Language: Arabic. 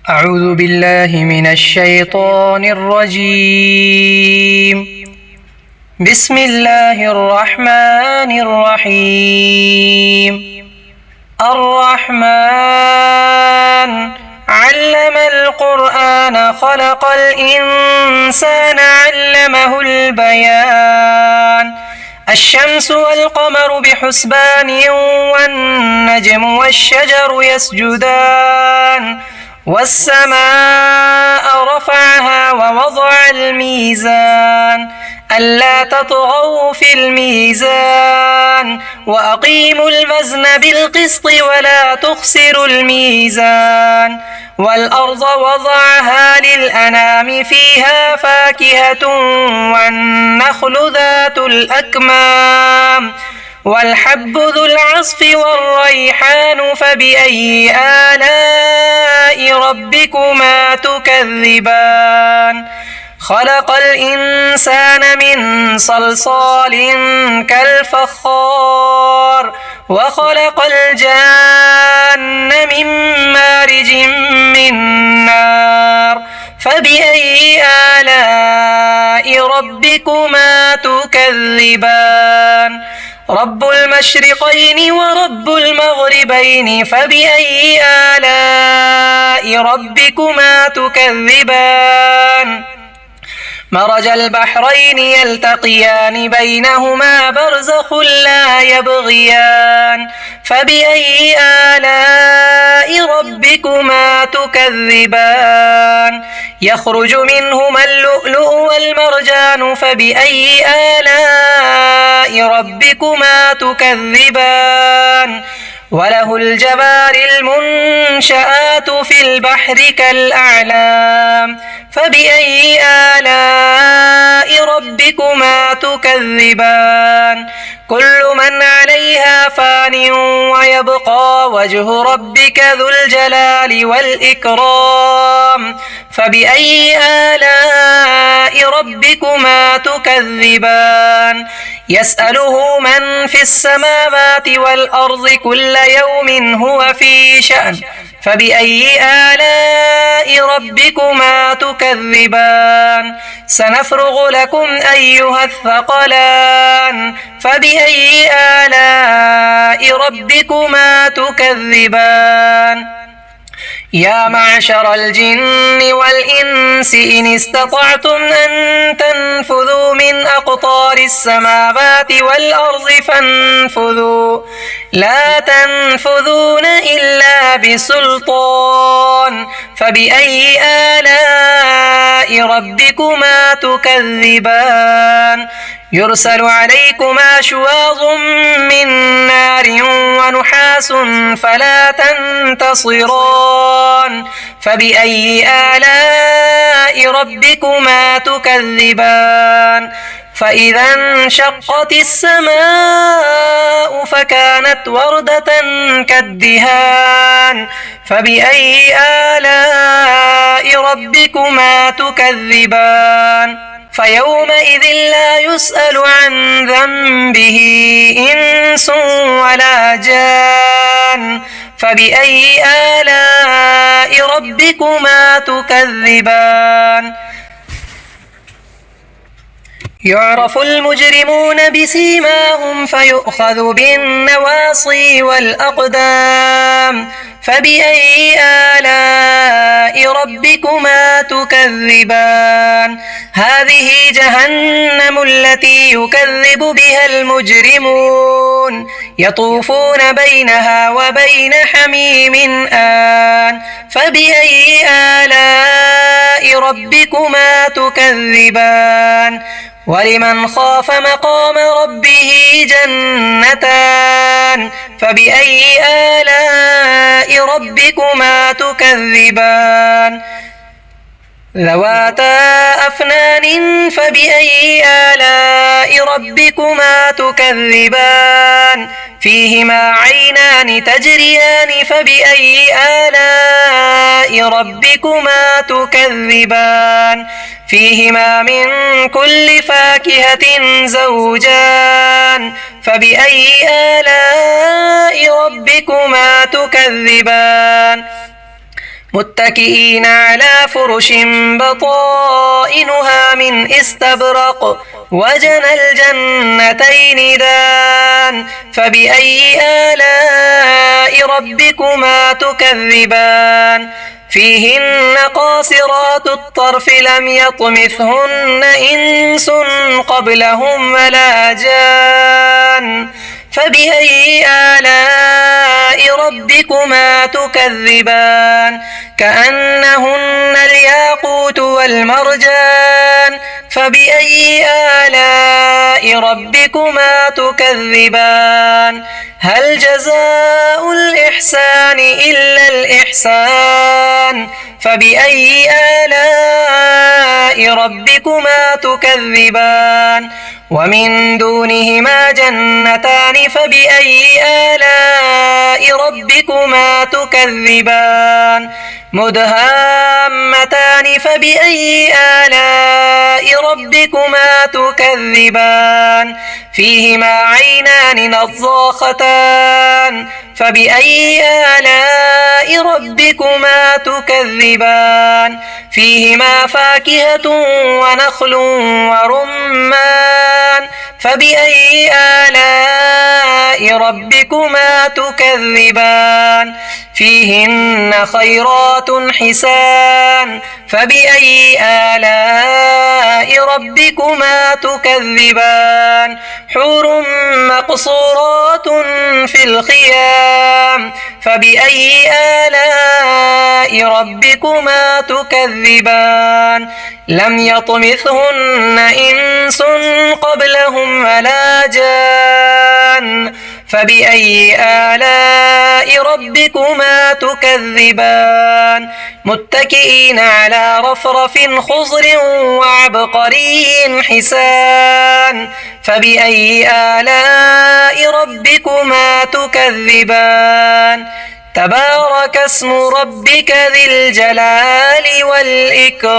أعوذ بالله من الشيطان الرجيم. بسم الله الرحمن الرحيم. الرحمن علم القرآن خلق الإنسان علمه البيان. الشمس والقمر بحسبان والنجم والشجر يسجدان والسماء رفعها ووضع الميزان ألا تطغوا في الميزان وأقيموا الوزن بالقسط ولا تخسروا الميزان والأرض وضعها للأنام فيها فاكهة والنخل ذات الأكمام والحب ذو العصف والريحان فبأي آلاء ربكما تكذبان. خلق الإنسان من صلصال كالفخار وخلق الجان من مارج من نار فبأي آلاء ربكما تكذبان. رب المشرقين ورب المغربين فبأي آلاء ربكما تكذبان. مرج البحرين يلتقيان بينهما برزخ لا يبغيان فبأي آلاء ربكما تكذبان. يخرج منهما اللؤلؤ والمرجان فبأي آلاء ربكما تكذبان. وله الجوار المنشآت في البحر كالأعلام فبأي آلاء ربكما تكذبان. كل من عليها فان ويبقى وجه ربك ذو الجلال والإكرام فبأي آلاء ربكما تكذبان. يسأله من في السماوات والأرض كل يوم هو في شأن فبأي آلاء ربكما تكذبان. سنفرغ لكم أيها الثقلان فبأي آلاء ربكما تكذبان. يا معشر الجن والإنس إن استطعتم أن تنفذوا من أقطار السماوات والأرض فانفذوا لا تنفذون إلا بسلطان فبأي آلاء ربكما تكذبان. يرسل عليكما شواظ من نار ونحاس فلا تنتصران فبأي آلاء ربكما تكذبان. فإذا انشقت السماء فكانت وردة كالدهان فبأي آلاء ربكما تكذبان. فيومئذ لا يسأل عن ذنبه إنس ولا جان فبأي آلاء ربكما تكذبان. يعرف المجرمون بسيماهم فيؤخذ بالنواصي والأقدام فبأي آلاء ربكما تكذبان. هذه جهنم التي يكذب بها المجرمون يطوفون بينها وبين حميم آن فبأي آلاء ربكما تكذبان. ولمن خاف مقام ربه جنتان فبأي آلاء ربكما تكذبان. ذواتا أفنان فبأي آلاء ربكما تكذبان. فيهما عينان تجريان فبأي آلاء ربكما تكذبان. فيهما من كل فاكهة زوجان فبأي آلاء ربكما تكذبان. متكئين على فرش بطائنها من استبرق وجنى الجنتين دان فبأي آلاء ربكما تكذبان فيهن قاصرات الطرف لم يطمثهن إنس قبلهم ولا جان فبأي آلاء ربكما تكذبان كأنهن الياقوت والمرجان فبأي آلاء ربكما تكذبان هل جزاء الإحسان إلا الإحسان فبأي آلاء ربكما تكذبان ومن دونهما جنتان فبأي آلاء ربكما تكذبان مدهامتان فبأي آلاء ربكما تكذبان فيهما عينان نضاختان فبأي آلاء ربكما تكذبان فيهما فاكهة ونخل ورمان فبأي آلاء ربكما تكذبان فيهن خيرات حسان فبأي آلاء ربكما تكذبان حور مقصورات في الخيام فبأي آلاء ربكما تكذبان لم يطمثهن إنس قبلهم ولا جان فبأي آلاء ربكما تكذبان متكئين على رفرف خضر وعبقري حسان فبأي آلاء ربكما تكذبان تبارك اسم ربك ذي الجلال والإكرام.